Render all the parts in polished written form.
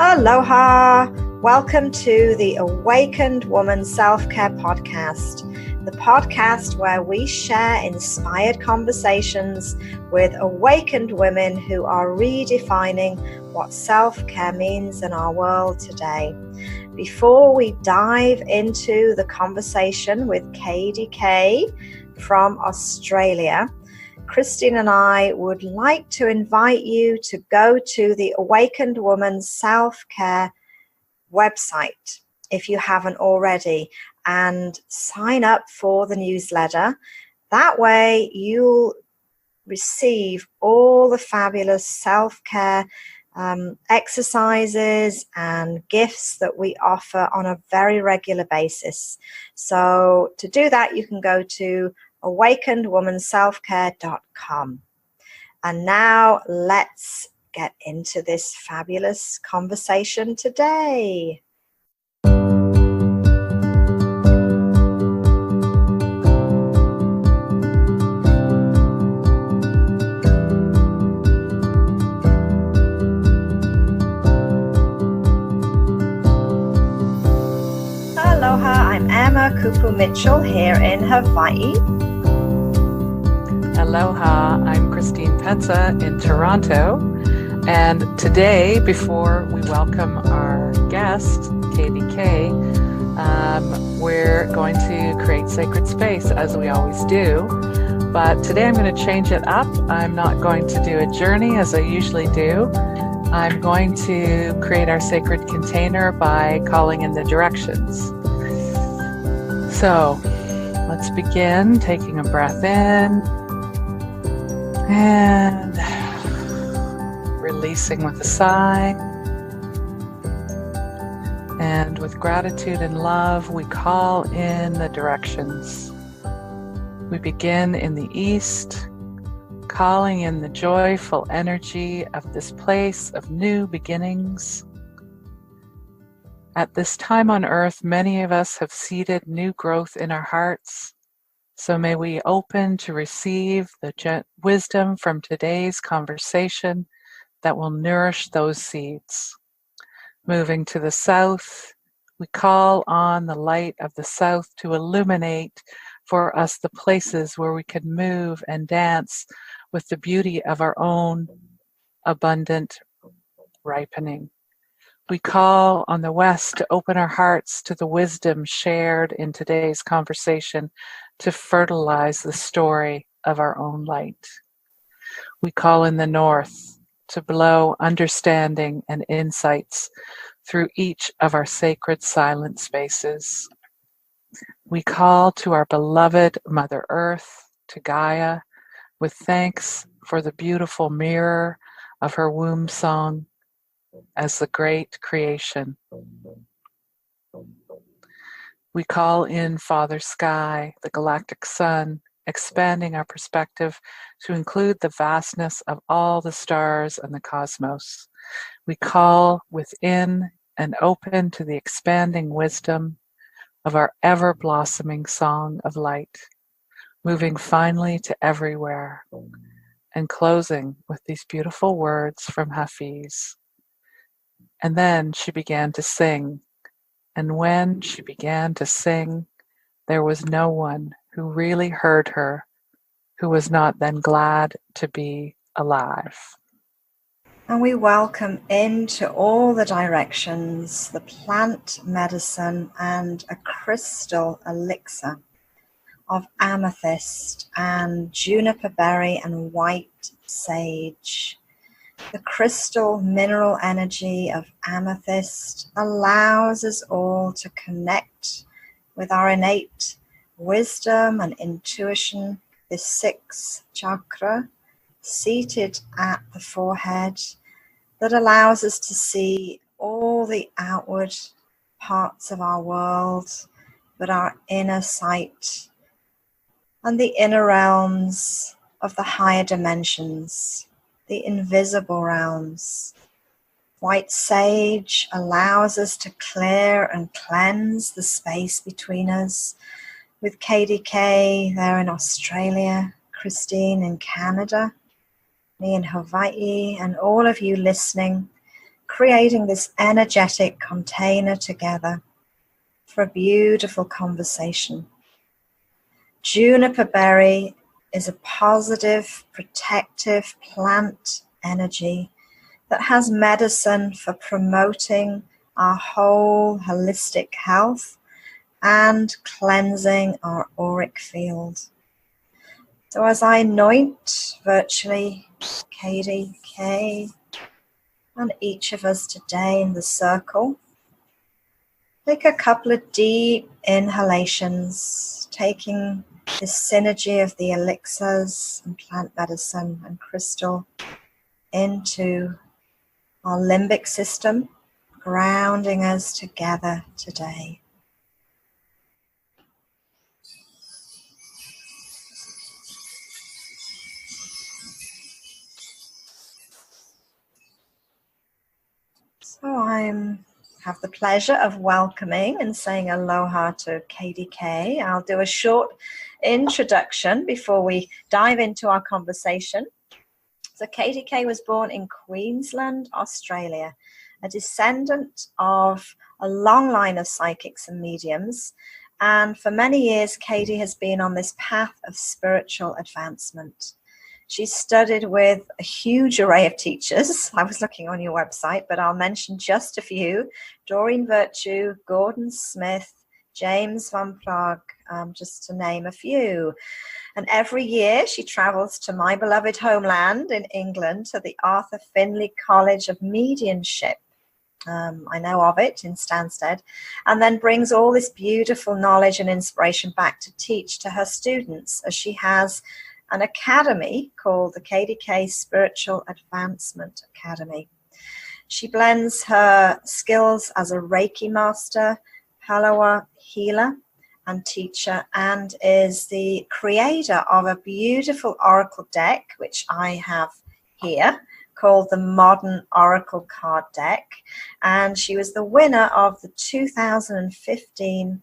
Aloha! Welcome to the Awakened Woman Self-Care Podcast, the podcast where we share inspired conversations with awakened women who are redefining what self-care means in our world today. Before we dive into the conversation with Katy-K from Australia, Christine and I would like to invite you to go to the Awakened Woman Self-Care website if you haven't already and sign up for the newsletter. That way you'll receive all the fabulous self-care exercises and gifts that we offer on a very regular basis. So to do that, you can go to awakenedwomanselfcare.com. And now let's get into this fabulous conversation today. Aloha, I'm Emma Kupu Mitchell here in Hawaii. Aloha, I'm Christine Pensa in Toronto, and today, before we welcome our guest, Katy-K, we're going to create sacred space as we always do, but today I'm going to change it up. I'm not going to do a journey as I usually do. I'm going to create our sacred container by calling in the directions. So, let's begin taking a breath in and releasing with a sigh. And with gratitude and love, we call in the directions. We begin in the east, calling in the joyful energy of this place of new beginnings. At this time on earth, many of us have seeded new growth in our hearts. So may we open to receive the wisdom from today's conversation that will nourish those seeds. Moving to the south, we call on the light of the south to illuminate for us the places where we can move and dance with the beauty of our own abundant ripening. We call on the west to open our hearts to the wisdom shared in today's conversation to fertilize the story of our own light. We call in the north to blow understanding and insights through each of our sacred silent spaces. We call to our beloved Mother Earth, to Gaia, with thanks for the beautiful mirror of her womb song as the great creation. We call in Father Sky, the galactic sun, expanding our perspective to include the vastness of all the stars and the cosmos. We call within and open to the expanding wisdom of our ever-blossoming song of light, moving finally to everywhere, and closing with these beautiful words from Hafiz. And then she began to sing, and when she began to sing, there was no one who really heard her who was not then glad to be alive. And we welcome into all the directions the plant medicine and a crystal elixir of amethyst and juniper berry and white sage. The crystal mineral energy of amethyst allows us all to connect with our innate wisdom and intuition, the sixth chakra, seated at the forehead, that allows us to see all the outward parts of our world, but our inner sight and the inner realms of the higher dimensions, the invisible realms. White sage allows us to clear and cleanse the space between us. With Katy-K there in Australia, Christine in Canada, me in Hawaii, and all of you listening, creating this energetic container together for a beautiful conversation. Juniper berry is a positive, protective plant energy that has medicine for promoting our whole holistic health and cleansing our auric field. So as I anoint virtually Katy-K and each of us today in the circle, take a couple of deep inhalations, taking this synergy of the elixirs and plant medicine and crystal into our limbic system, grounding us together today. So I have the pleasure of welcoming and saying aloha to Katy-K. I'll do a short introduction before we dive into our conversation. So Katy-K was born in Queensland, Australia, a descendant of a long line of psychics and mediums. And for many years, Katy has been on this path of spiritual advancement. She studied with a huge array of teachers. I was looking on your website, but I'll mention just a few. Doreen Virtue, Gordon Smith, James Van Praag, just to name a few. And every year she travels to my beloved homeland in England to the Arthur Findlay College of Mediumship. I know of it in Stansted, and then brings all this beautiful knowledge and inspiration back to teach to her students, as she has an academy called the Katy-K Spiritual Advancement Academy. She blends her skills as a Reiki master, Palawa healer, and teacher, and is the creator of a beautiful oracle deck, which I have here, called the Modern Oracle Card Deck. And she was the winner of the 2015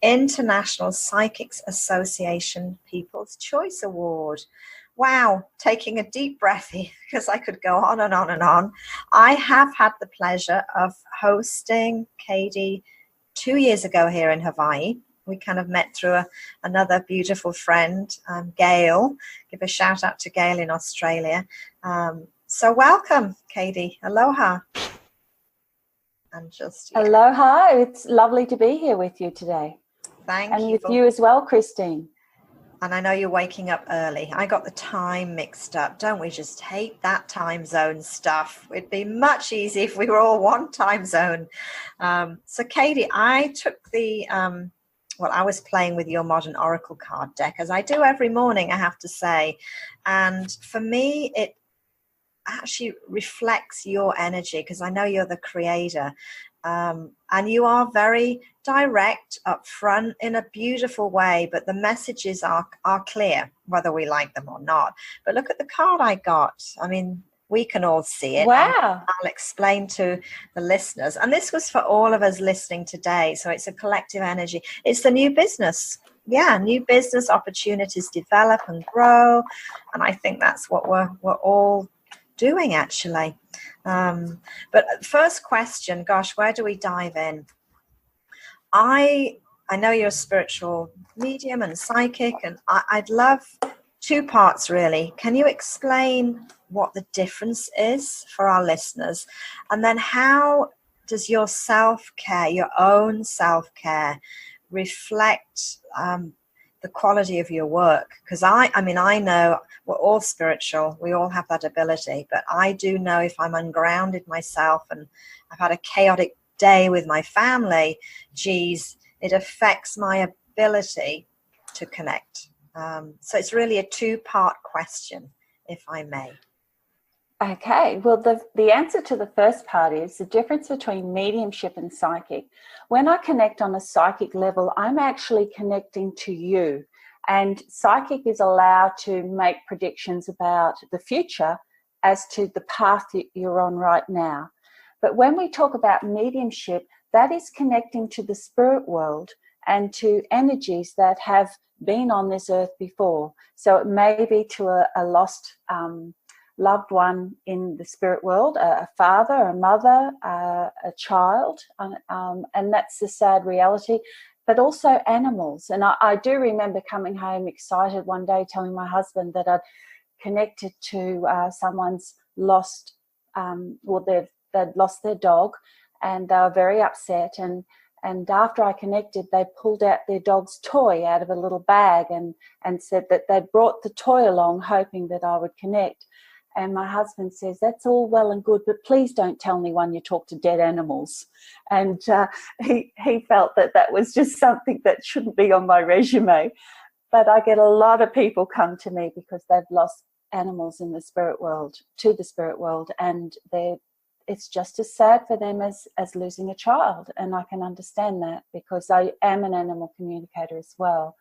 International Psychics Association People's Choice Award. Wow, taking a deep breath here, because I could go on and on and on. I have had the pleasure of hosting Katy 2 years ago here in Hawaii. We kind of met through another beautiful friend, Gail. Give a shout out to Gail in Australia. So welcome, Katy. Aloha. And just aloha. It's lovely to be here with you today. Thank you. And with you as well, Christine. And I know you're waking up early. I got the time mixed up. Don't we just hate that time zone stuff? It'd be much easier if we were all one time zone. So Katy, I took the, I was playing with your Modern Oracle card deck, as I do every morning, I have to say. And for me, it actually reflects your energy, because I know you're the creator. And you are very direct, upfront, in a beautiful way, but the messages are clear, whether we like them or not. But look at the card I got. I mean, we can all see it. Wow. I'll explain to the listeners. And this was for all of us listening today. So it's a collective energy. It's the new business. Yeah, new business opportunities develop and grow. And I think that's what we're all doing, actually. But first question, gosh, where do we dive in? I know you're a spiritual medium and psychic, and I'd love two parts, really. Can you explain what the difference is for our listeners? And then how does your self-care, your own self-care, reflect the quality of your work? Because I know we're all spiritual, we all have that ability, but I do know if I'm ungrounded myself and I've had a chaotic day with my family, geez, it affects my ability to connect. So it's really a two-part question, if I may. Okay, well, the answer to the first part is the difference between mediumship and psychic. When I connect on a psychic level, I'm actually connecting to you. And psychic is allowed to make predictions about the future as to the path that you're on right now. But when we talk about mediumship, that is connecting to the spirit world and to energies that have been on this earth before. So it may be to a lost loved one in the spirit world, a father, a mother, a child, and that's the sad reality, but also animals. And I do remember coming home excited one day, telling my husband that I'd connected to someone's lost, they'd lost their dog, and they were very upset. And after I connected, they pulled out their dog's toy out of a little bag and said that they'd brought the toy along hoping that I would connect. And my husband says, that's all well and good, but please don't tell anyone you talk to dead animals. And he felt that that was just something that shouldn't be on my resume. But I get a lot of people come to me because they've lost animals in the spirit world, to the spirit world, and it's just as sad for them as losing a child. And I can understand that because I am an animal communicator as well.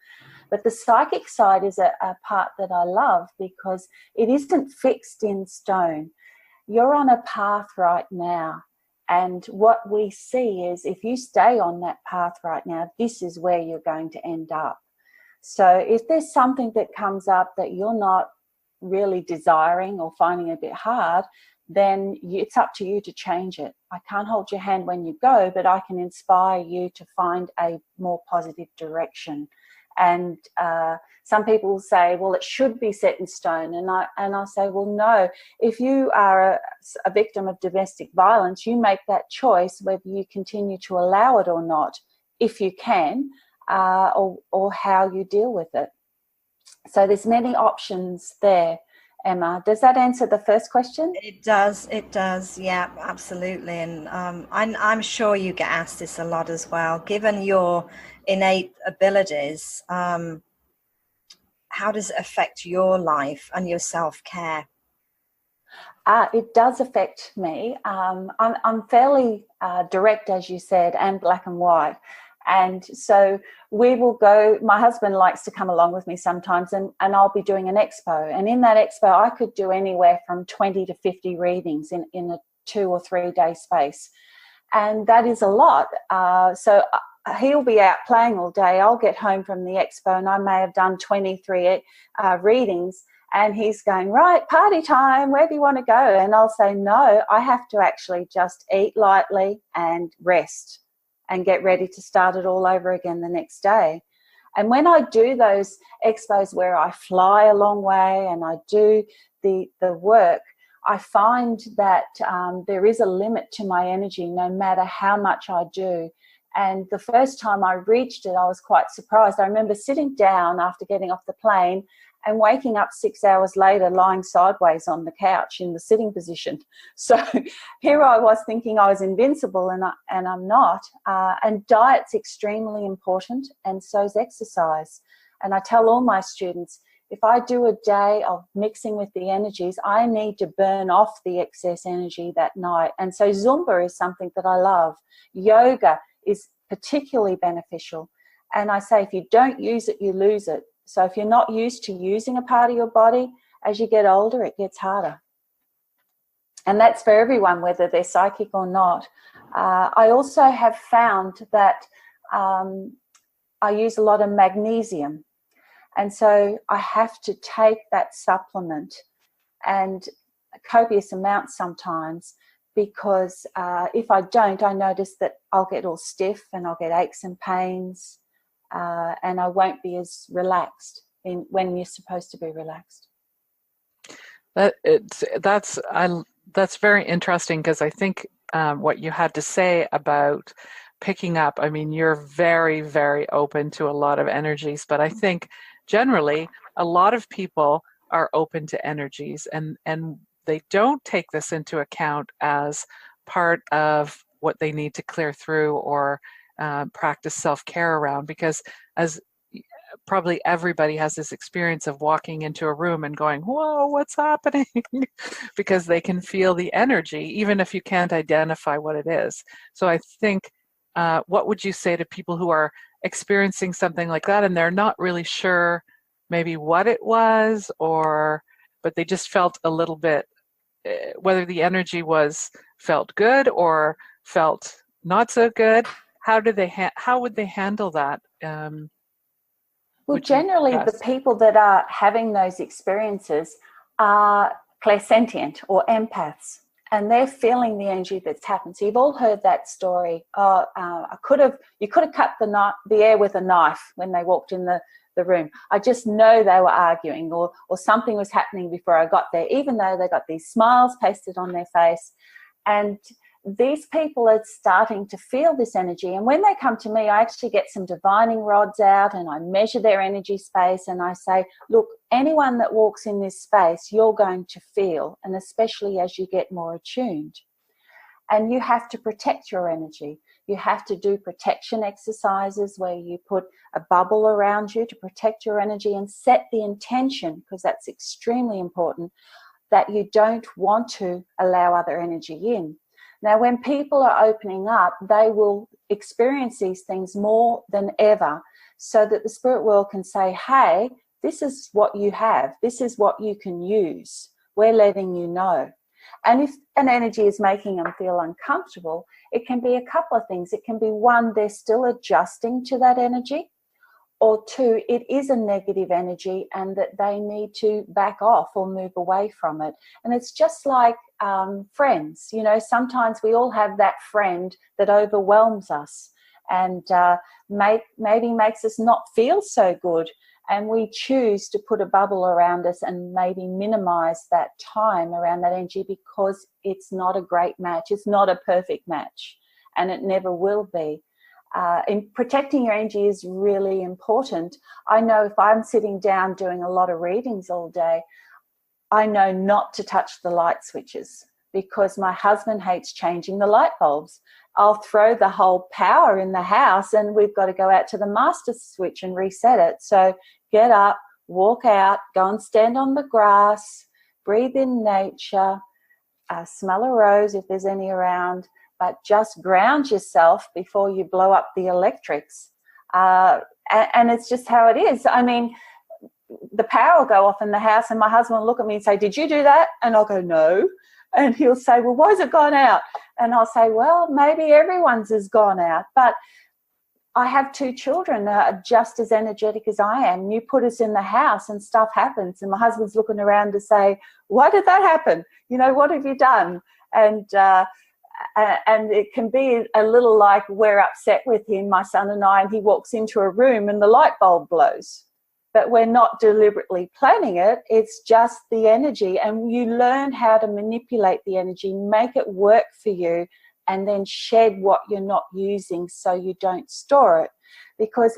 But the psychic side is a part that I love because it isn't fixed in stone. You're on a path right now. And what we see is if you stay on that path right now, this is where you're going to end up. So if there's something that comes up that you're not really desiring or finding a bit hard, then it's up to you to change it. I can't hold your hand when you go, but I can inspire you to find a more positive direction. And some people will say, well, it should be set in stone. And I say, well, no, if you are a victim of domestic violence, you make that choice whether you continue to allow it or not, if you can, or how you deal with it. So there's many options there. Emma, does that answer the first question? It does. Yeah, absolutely. And I'm sure you get asked this a lot as well. Given your innate abilities, how does it affect your life and your self-care? It does affect me. I'm fairly direct, as you said, and black and white. And so we will go, my husband likes to come along with me sometimes, and I'll be doing an expo. And in that expo, I could do anywhere from 20 to 50 readings in a 2 or 3 day space. And that is a lot. So he'll be out playing all day. I'll get home from the expo and I may have done 23 readings. And he's going, right, party time, where do you want to go? And I'll say, no, I have to actually just eat lightly and rest and get ready to start it all over again the next day. And when I do those expos where I fly a long way and I do the work, I find that there is a limit to my energy no matter how much I do. And the first time I reached it, I was quite surprised. I remember sitting down after getting off the plane and waking up 6 hours later lying sideways on the couch in the sitting position. So here I was thinking I was invincible, and I'm not. And diet's extremely important, and so is exercise. And I tell all my students, if I do a day of mixing with the energies, I need to burn off the excess energy that night. And so Zumba is something that I love. Yoga is particularly beneficial. And I say, if you don't use it, you lose it. So if you're not used to using a part of your body, as you get older, it gets harder. And that's for everyone, whether they're psychic or not. I also have found that I use a lot of magnesium. And so I have to take that supplement, and copious amounts sometimes, because if I don't, I notice that I'll get all stiff and I'll get aches and pains. And I won't be as relaxed when you're supposed to be relaxed. That's very interesting, because I think what you had to say about picking up, I mean, you're very, very open to a lot of energies, but I think generally a lot of people are open to energies, and they don't take this into account as part of what they need to clear through or practice self-care around, because as probably everybody has this experience of walking into a room and going, whoa, what's happening? Because they can feel the energy, even if you can't identify what it is. So I think, what would you say to people who are experiencing something like that and they're not really sure maybe what it was, but they just felt a little bit, whether the energy felt good or felt not so good? How would they handle that? Well, generally the people that are having those experiences are clairsentient or empaths, and they're feeling the energy that's happened. So you've all heard that story. You could have cut the air with a knife when they walked in the room. I just know they were arguing, or something was happening before I got there, even though they got these smiles pasted on their face. And these people are starting to feel this energy. And when they come to me, I actually get some divining rods out and I measure their energy space, and I say, look, anyone that walks in this space, you're going to feel, and especially as you get more attuned. And you have to protect your energy. You have to do protection exercises where you put a bubble around you to protect your energy and set the intention, because that's extremely important, that you don't want to allow other energy in. Now, when people are opening up, they will experience these things more than ever, so that the spirit world can say, hey, this is what you have. This is what you can use. We're letting you know. And if an energy is making them feel uncomfortable, it can be a couple of things. It can be, one, they're still adjusting to that energy, or two, it is a negative energy and that they need to back off or move away from it. And it's just like friends. You know, sometimes we all have that friend that overwhelms us and maybe makes us not feel so good. And we choose to put a bubble around us and maybe minimize that time around that energy, because it's not a great match. It's not a perfect match, and it never will be. In protecting your energy is really important. I know if I'm sitting down doing a lot of readings all day, I know not to touch the light switches, because my husband hates changing the light bulbs. I'll throw the whole power in the house and we've got to go out to the master switch and reset it. So get up, walk out, go and stand on the grass, breathe in nature, smell a rose if there's any around, but just ground yourself before you blow up the electrics. And it's just how it is. I mean, the power will go off in the house and my husband will look at me and say, did you do that? And I'll go, no. And he'll say, well, why has it gone out? And I'll say, well, maybe everyone's has gone out. But I have 2 children that are just as energetic as I am. You put us in the house and stuff happens. And my husband's looking around to say, why did that happen? You know, what have you done? And it can be a little like we're upset with him, my son and I, and he walks into a room and the light bulb blows. But we're not deliberately planning it. It's just the energy. And you learn how to manipulate the energy, make it work for you, and then shed what you're not using so you don't store it. Because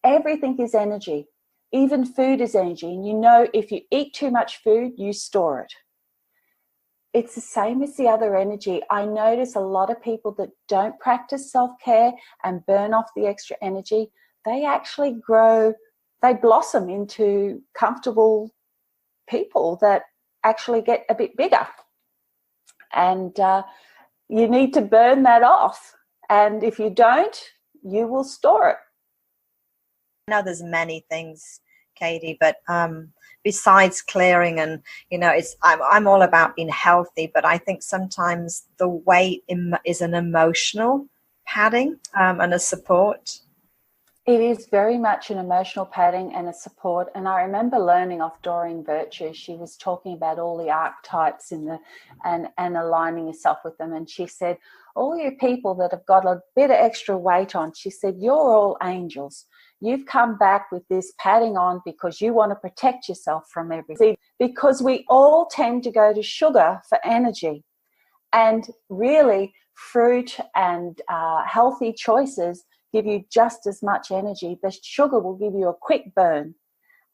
everything is energy. Even food is energy. And you know, if you eat too much food, you store it. It's the same as the other energy. I notice a lot of people that don't practice self-care and burn off the extra energy, they actually grow, they blossom into comfortable people that actually get a bit bigger. And you need to burn that off. And if you don't, you will store it. I know there's many things, Katie, but besides clearing, and you know, I'm all about being healthy, but I think sometimes the weight is an emotional padding and a support. It is very much an emotional padding and a support. And I remember learning off Doreen Virtue. She was talking about all the archetypes and aligning yourself with them. And she said, all you people that have got a bit of extra weight on, she said, you're all angels. You've come back with this padding on because you want to protect yourself from everything. Because we all tend to go to sugar for energy. And really, fruit and healthy choices give you just as much energy. The sugar will give you a quick burn.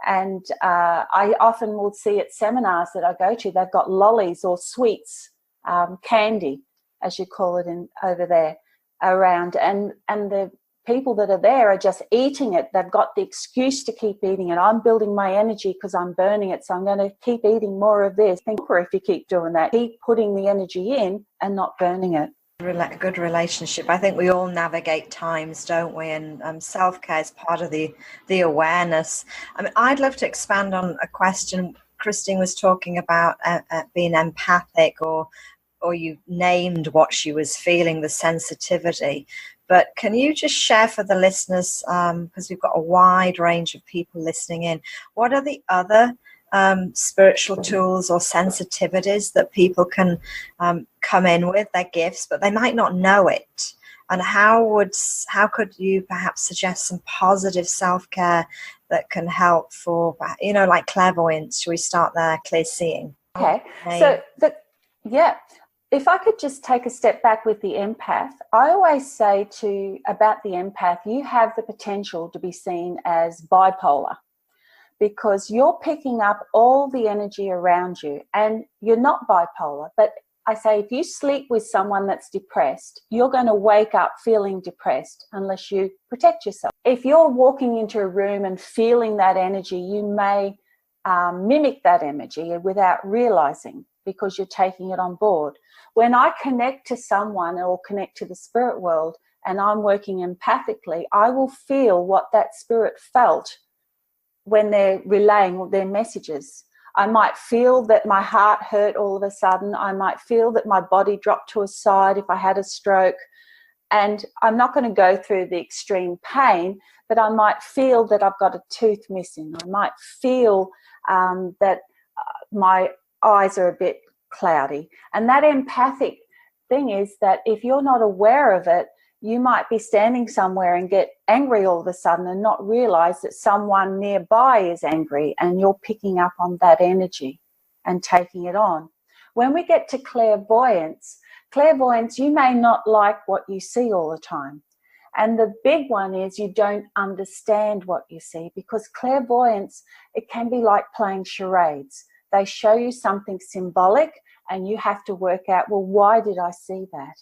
And I often will see at seminars that I go to, they've got lollies or sweets, candy, as you call it over there, around. And the people that are there are just eating it. They've got the excuse to keep eating it. I'm building my energy because I'm burning it, so I'm going to keep eating more of this. Think if you keep doing that, keep putting the energy in and not burning it. Good relationship. I think we all navigate times, don't we? And self-care is part of the awareness. I mean, I'd love to expand on a question. Christine was talking about being empathic, or you named what she was feeling, the sensitivity. But can you just share for the listeners, because we've got a wide range of people listening in, what are the other spiritual tools or sensitivities that people can come in with, their gifts, but they might not know it. And how could you perhaps suggest some positive self-care that can help for, like clairvoyance? Should we start there? Clear seeing. Okay, so if I could just take a step back with the empath, I always say about the empath, you have the potential to be seen as bipolar, because you're picking up all the energy around you, and you're not bipolar. But I say, if you sleep with someone that's depressed, you're going to wake up feeling depressed unless you protect yourself. If you're walking into a room and feeling that energy, you may mimic that energy without realizing, because you're taking it on board. When I connect to someone or connect to the spirit world and I'm working empathically, I will feel what that spirit felt when they're relaying their messages. I might feel that my heart hurt all of a sudden. I might feel that my body dropped to a side if I had a stroke. And I'm not going to go through the extreme pain, but I might feel that I've got a tooth missing. I might feel that my eyes are a bit cloudy. And that empathic thing is that if you're not aware of it, you might be standing somewhere and get angry all of a sudden and not realize that someone nearby is angry, and you're picking up on that energy and taking it on. When we get to clairvoyance, you may not like what you see all the time. And the big one is you don't understand what you see, because clairvoyance, it can be like playing charades. They show you something symbolic and you have to work out, well, why did I see that?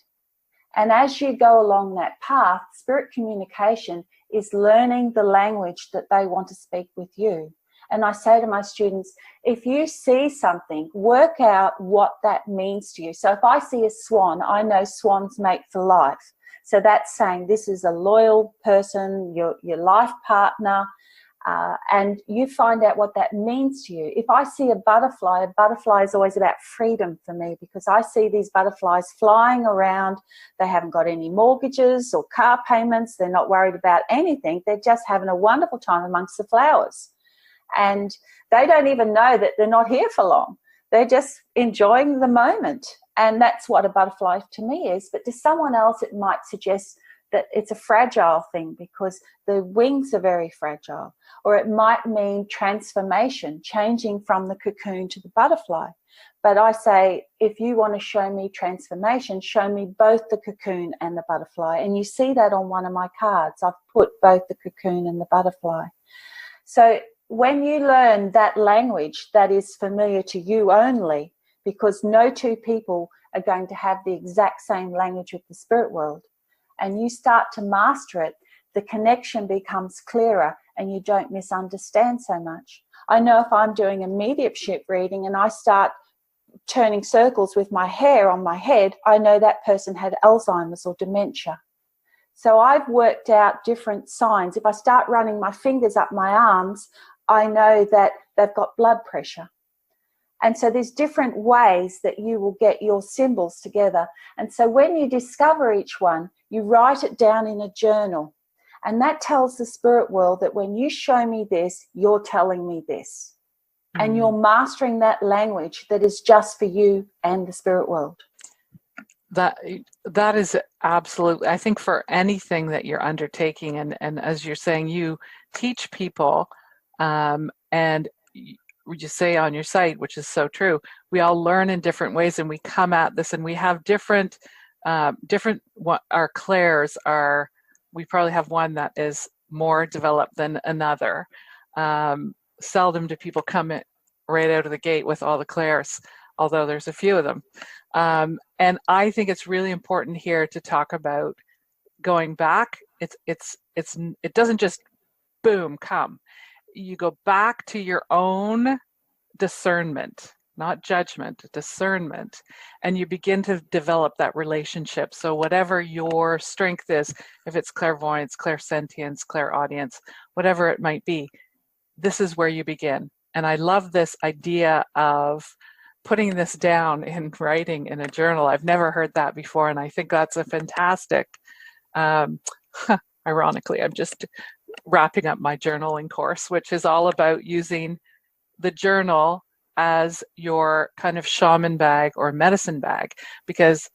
And as you go along that path, spirit communication is learning the language that they want to speak with you. And I say to my students, if you see something, work out what that means to you. So if I see a swan, I know swans mate for life. So that's saying this is a loyal person, your life partner, and you find out what that means to you. If I see a butterfly is always about freedom for me, because I see these butterflies flying around. They haven't got any mortgages or car payments. They're not worried about anything. They're just having a wonderful time amongst the flowers. And they don't even know that they're not here for long. They're just enjoying the moment. And that's what a butterfly to me is. But to someone else, it might suggest that it's a fragile thing because the wings are very fragile. Or it might mean transformation, changing from the cocoon to the butterfly. But I say, if you want to show me transformation, show me both the cocoon and the butterfly. And you see that on one of my cards. I've put both the cocoon and the butterfly. So when you learn that language that is familiar to you only, because no two people are going to have the exact same language with the spirit world, and you start to master it, the connection becomes clearer and you don't misunderstand so much. I know if I'm doing a mediumship reading and I start turning circles with my hair on my head, I know that person had Alzheimer's or dementia. So I've worked out different signs. If I start running my fingers up my arms, I know that they've got blood pressure. And so there's different ways that you will get your symbols together. And so when you discover each one, you write it down in a journal. And that tells the spirit world that when you show me this, you're telling me this. Mm-hmm. And you're mastering that language that is just for you and the spirit world. That is absolutely, I think for anything that you're undertaking, and as you're saying, you teach people, and you say on your site, which is so true, we all learn in different ways and we come at this and we have different what our clairs are. We probably have one that is more developed than another. Seldom do people come in right out of the gate with all the clairs, although there's a few of them. And I think it's really important here to talk about going back. It doesn't just boom come. You go back to your own discernment, not judgment, discernment, and you begin to develop that relationship. So whatever your strength is, if it's clairvoyance, clairsentience, clairaudience, whatever it might be, this is where you begin. And I love this idea of putting this down in writing in a journal. I've never heard that before, and I think that's a fantastic, ironically, I'm just wrapping up my journaling course, which is all about using the journal as your kind of shaman bag or medicine bag, because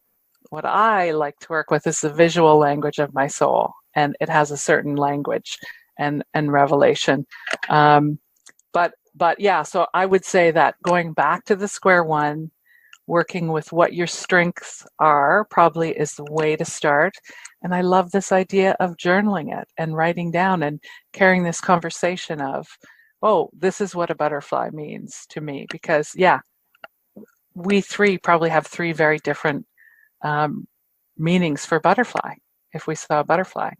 what I like to work with is the visual language of my soul, and it has a certain language and revelation. But yeah, so I would say that going back to the square one, working with what your strengths are probably is the way to start. And I love this idea of journaling it and writing down and carrying this conversation of, oh, this is what a butterfly means to me. Because yeah, we three probably have three very different meanings for butterfly if we saw a butterfly.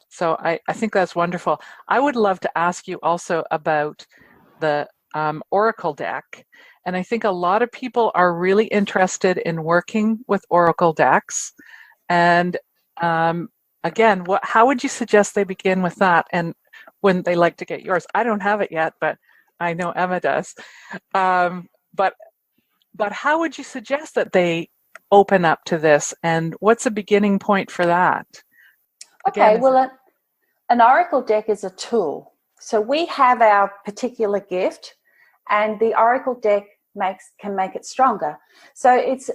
So I think that's wonderful. I would love to ask you also about the Oracle deck. And I think a lot of people are really interested in working with Oracle decks. And again, how would you suggest they begin with that? And when they like to get yours? I don't have it yet, but I know Emma does. But how would you suggest that they open up to this? And what's a beginning point for that? Okay, well, an Oracle deck is a tool. So we have our particular gift, and the Oracle deck can make it stronger. So it's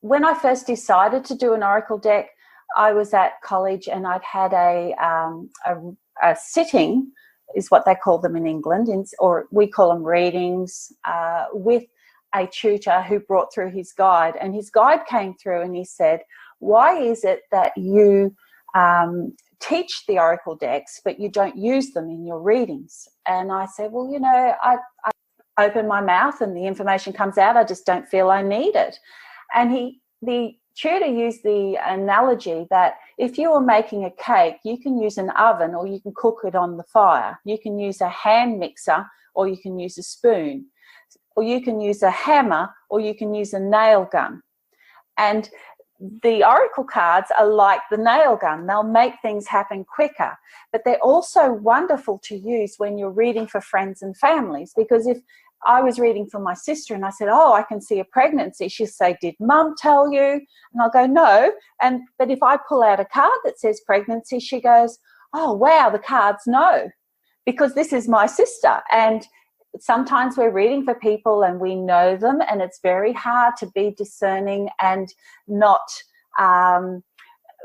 when I first decided to do an Oracle deck, I was at college and I'd had a sitting, is what they call them in England, or we call them readings, with a tutor who brought through his guide. And his guide came through and he said, why is it that you teach the Oracle decks, but you don't use them in your readings? And I said, well, I open my mouth and the information comes out. I just don't feel I need it. And the tutor used the analogy that if you were making a cake, you can use an oven or you can cook it on the fire. You can use a hand mixer or you can use a spoon, or you can use a hammer or you can use a nail gun. And the Oracle cards are like the nail gun. They'll make things happen quicker, but they're also wonderful to use when you're reading for friends and families, because if I was reading for my sister and I said, oh, I can see a pregnancy, she'll say, did mum tell you? And I'll go, no. But if I pull out a card that says pregnancy, she goes, oh, wow, the cards know, because this is my sister. And sometimes we're reading for people and we know them, and it's very hard to be discerning and not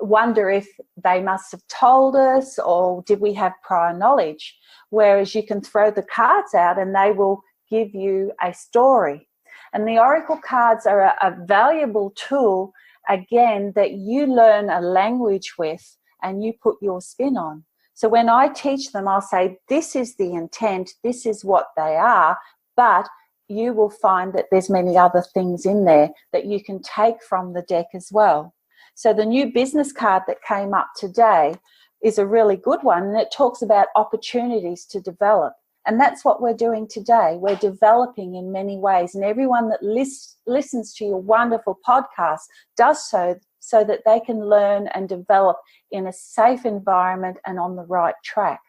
wonder if they must have told us or did we have prior knowledge. Whereas you can throw the cards out and they will give you a story. And the Oracle cards are a valuable tool, again, that you learn a language with and you put your spin on. So when I teach them, I'll say, this is the intent, this is what they are, but you will find that there's many other things in there that you can take from the deck as well. So the new business card that came up today is a really good one, and it talks about opportunities to develop. And that's what we're doing today. We're developing in many ways, and everyone that listens to your wonderful podcast does so that they can learn and develop in a safe environment and on the right track.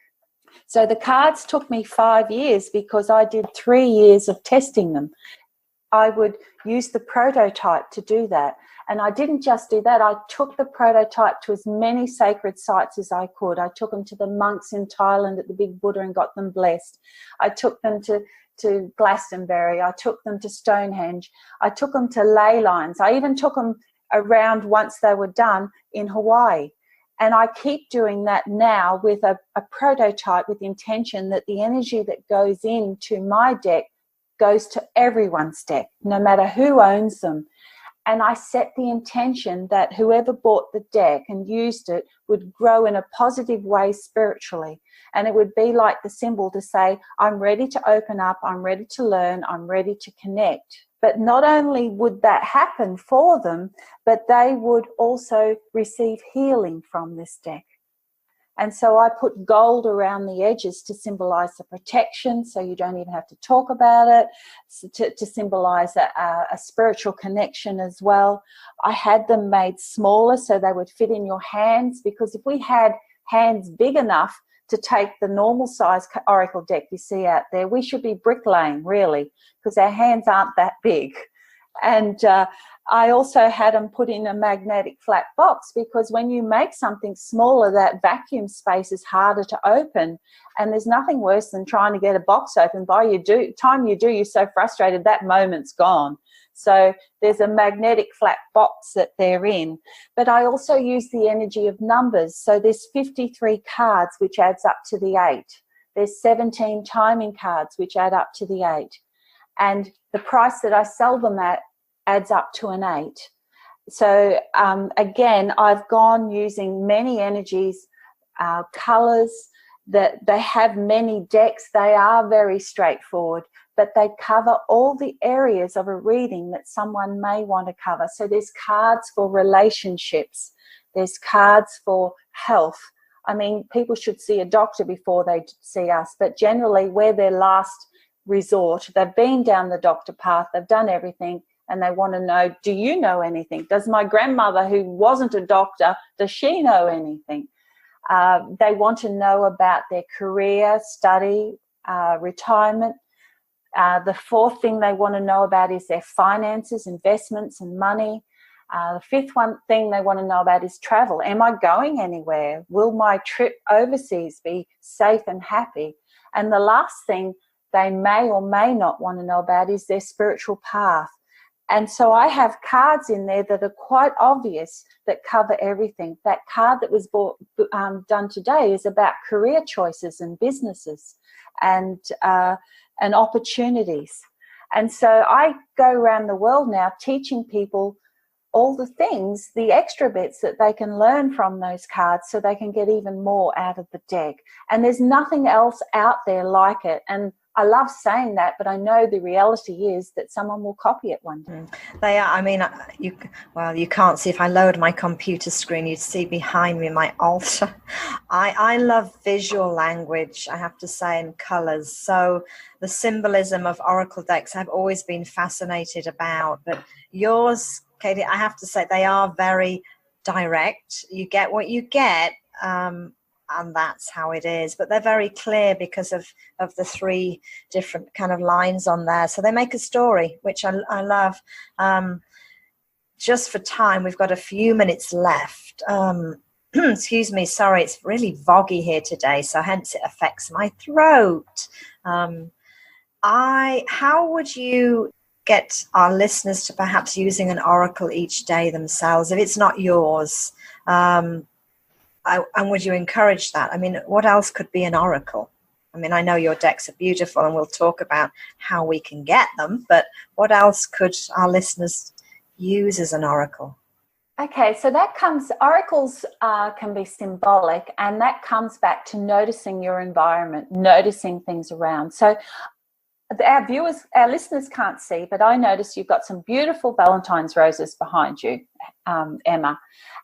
So the cards took me 5 years because I did 3 years of testing them. I would use the prototype to do that. And I didn't just do that. I took the prototype to as many sacred sites as I could. I took them to the monks in Thailand at the Big Buddha and got them blessed. I took them to Glastonbury. I took them to Stonehenge. I took them to ley lines. I even took them around once they were done in Hawaii. And I keep doing that now with a prototype with intention that the energy that goes into my deck goes to everyone's deck, no matter who owns them. And I set the intention that whoever bought the deck and used it would grow in a positive way spiritually. And it would be like the symbol to say, I'm ready to open up, I'm ready to learn, I'm ready to connect. But not only would that happen for them, but they would also receive healing from this deck. And so I put gold around the edges to symbolize the protection, so you don't even have to talk about it, to symbolize a spiritual connection as well. I had them made smaller so they would fit in your hands, because if we had hands big enough to take the normal size oracle deck you see out there, we should be bricklaying, really, because our hands aren't that big. And I also had them put in a magnetic flat box, because when you make something smaller, that vacuum space is harder to open. And there's nothing worse than trying to get a box open. By the time you do, you're so frustrated that moment's gone. So there's a magnetic flat box that they're in. But I also use the energy of numbers. So there's 53 cards, which adds up to the 8. There's 17 timing cards, which add up to the 8. And the price that I sell them at adds up to an 8. So again, I've gone using many energies, colours, that they have many decks. They are very straightforward, but they cover all the areas of a reading that someone may want to cover. So there's cards for relationships, there's cards for health. I mean, people should see a doctor before they see us, but generally we're their last resort. They've been down the doctor path, they've done everything, and they want to know, do you know anything? Does my grandmother, who wasn't a doctor, does she know anything? They want to know about their career, study, retirement. The fourth thing they want to know about is their finances, investments and money. The fifth thing they want to know about is travel. Am I going anywhere? Will my trip overseas be safe and happy? And the last thing they may or may not want to know about is their spiritual path. And so I have cards in there that are quite obvious that cover everything. That card that was done today is about career choices and businesses and opportunities. And so I go around the world now teaching people all the things, the extra bits that they can learn from those cards so they can get even more out of the deck. And there's nothing else out there like it. And I love saying that, but I know the reality is that someone will copy it one day. They are. I mean, you can't see. If I lowered my computer screen, you'd see behind me my altar. I love visual language, I have to say, and colours. So the symbolism of oracle decks I've always been fascinated about. But yours, Katie, I have to say, they are very direct. You get what you get. And that's how it is, but they're very clear because of the 3 different kind of lines on there. So they make a story, which I love. Just for time, we've got a few minutes left. Excuse me, sorry, it's really foggy here today, so hence it affects my throat. How would you get our listeners to perhaps using an oracle each day themselves, if it's not yours? And would you encourage that? I mean, what else could be an oracle? I mean, I know your decks are beautiful and we'll talk about how we can get them, but what else could our listeners use as an oracle? Okay, so oracles can be symbolic, and that comes back to noticing your environment, noticing things around. So our listeners can't see, but I notice you've got some beautiful Valentine's roses behind you, Emma.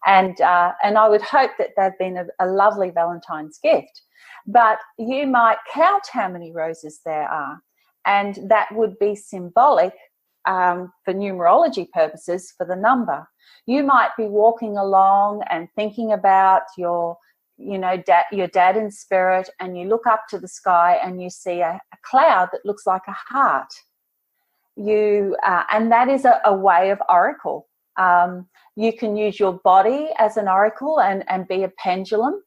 And I would hope that they've been a lovely Valentine's gift. But you might count how many roses there are, and that would be symbolic for numerology purposes for the number. You might be walking along and thinking about your dad in spirit, and you look up to the sky and you see a cloud that looks like a heart. And that is a way of oracle. You can use your body as an oracle and be a pendulum.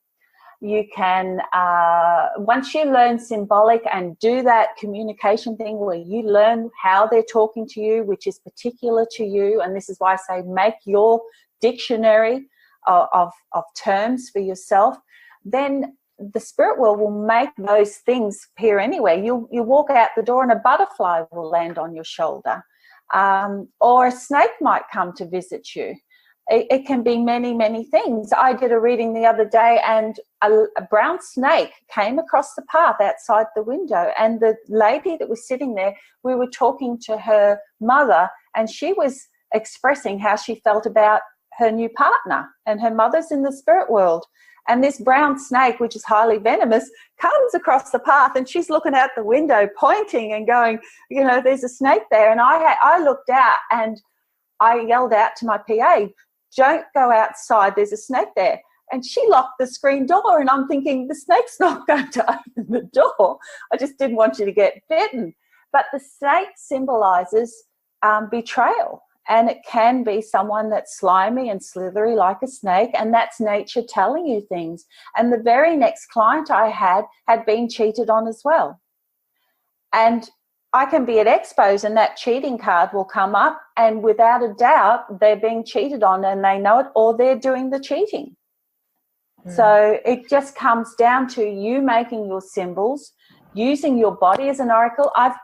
You can, once you learn symbolic and do that communication thing where you learn how they're talking to you, which is particular to you, and this is why I say make your dictionary of terms for yourself, then the spirit world will make those things appear anywhere. You walk out the door and a butterfly will land on your shoulder, or a snake might come to visit you. It can be many, many things. I did a reading the other day, and a brown snake came across the path outside the window, and the lady that was sitting there, we were talking to her mother, and she was expressing how she felt about her new partner, and her mother's in the spirit world. And this brown snake, which is highly venomous, comes across the path, and she's looking out the window, pointing and going, there's a snake there. And I looked out and I yelled out to my PA, don't go outside, there's a snake there. And she locked the screen door, and I'm thinking, the snake's not going to open the door. I just didn't want you to get bitten. But the snake symbolizes betrayal. And it can be someone that's slimy and slithery like a snake, and that's nature telling you things. And the very next client I had been cheated on as well. And I can be at expos and that cheating card will come up, and without a doubt, they're being cheated on and they know it, or they're doing the cheating. So it just comes down to you making your symbols, using your body as an oracle. I've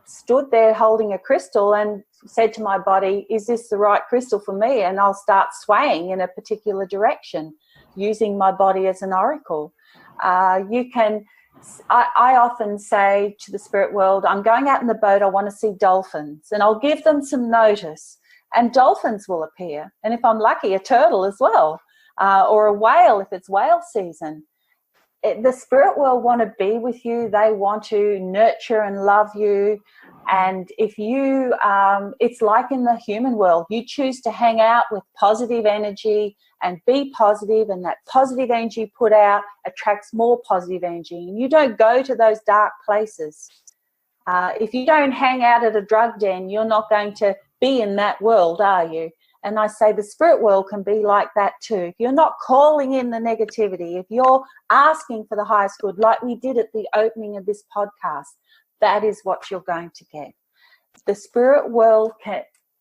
stood there holding a crystal and said to my body, is this the right crystal for me? And I'll start swaying in a particular direction using my body as an oracle. I often say to the spirit world, I'm going out in the boat, I want to see dolphins, and I'll give them some notice, and dolphins will appear. And if I'm lucky, a turtle as well, or a whale if it's whale season. The spirit world want to be with you. They want to nurture and love you. And if you, it's like in the human world, you choose to hang out with positive energy and be positive, and that positive energy you put out attracts more positive energy. And you don't go to those dark places. If you don't hang out at a drug den, you're not going to be in that world, are you? And I say the spirit world can be like that too. If you're not calling in the negativity, if you're asking for the highest good, like we did at the opening of this podcast, that is what you're going to get. The spirit world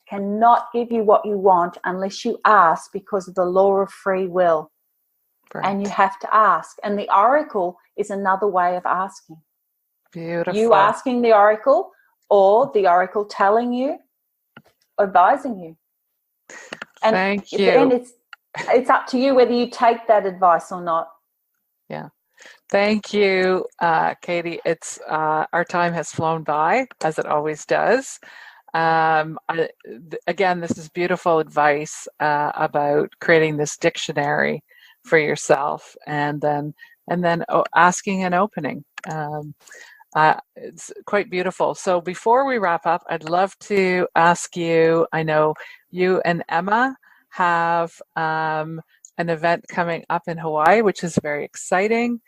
cannot give you what you want unless you ask, because of the law of free will. Right. And you have to ask. And the oracle is another way of asking. Beautiful. You asking the oracle, or the oracle telling you, advising you. And thank you. And it's up to you whether you take that advice or not. Yeah. Thank you, Katy. It's our time has flown by, as it always does. Again, this is beautiful advice about creating this dictionary for yourself, and then asking and opening. It's quite beautiful. So before we wrap up, I'd love to ask you, I know you and Emma have an event coming up in Hawaii, which is very exciting.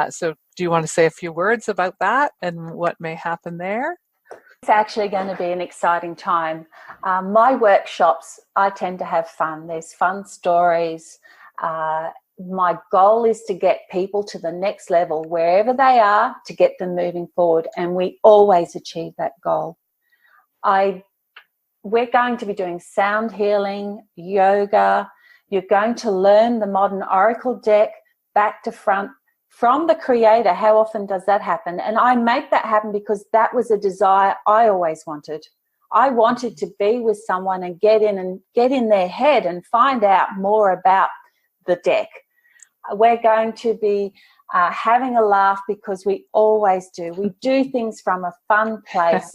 So do you want to say a few words about that and what may happen there? It's actually going to be an exciting time. My workshops, I tend to have fun. There's fun stories. My goal is to get people to the next level, wherever they are, to get them moving forward. And we always achieve that goal. We're going to be doing sound healing, yoga. You're going to learn the modern oracle deck back to front from the creator. How often does that happen? And I make that happen because that was a desire I always wanted. I wanted to be with someone and get in their head and find out more about the deck. We're going to be having a laugh, because we always do. We do things from a fun place,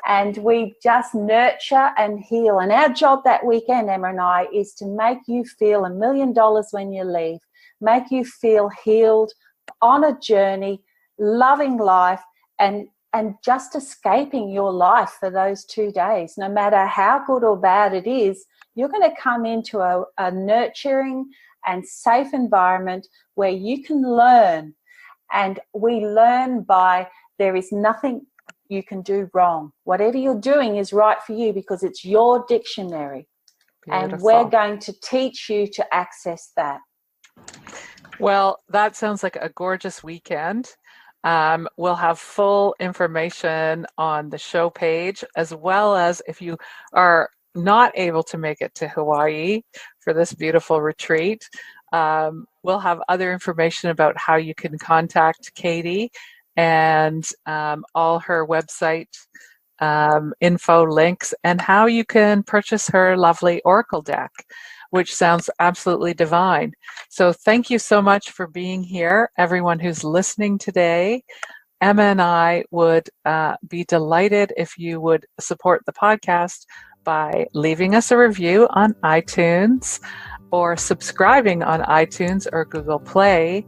and we just nurture and heal. And our job that weekend, Emma and I, is to make you feel $1 million when you leave, make you feel healed, on a journey, loving life, and just escaping your life for those 2 days. No matter how good or bad it is, you're going to come into a nurturing and safe environment where you can learn. And we learn by, there is nothing you can do wrong. Whatever you're doing is right for you, because it's your dictionary. Beautiful. And we're going to teach you to access that. Well, that sounds like a gorgeous weekend. We'll have full information on the show page, as well as if you are not able to make it to Hawaii for this beautiful retreat, we'll have other information about how you can contact Katy, and all her website info links, and how you can purchase her lovely oracle deck, which sounds absolutely divine. So thank you so much for being here, everyone who's listening today. Emma and I would be delighted if you would support the podcast by leaving us a review on iTunes, or subscribing on iTunes or Google Play.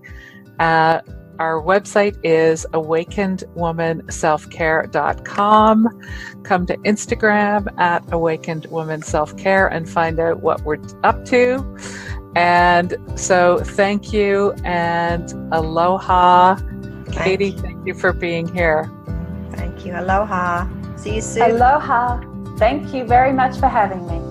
Our website is awakenedwomanselfcare.com. Come to Instagram at awakenedwomanselfcare and find out what we're up to. And so thank you, and aloha. Katy, thank you for being here. Thank you. Aloha. See you soon. Aloha. Thank you very much for having me.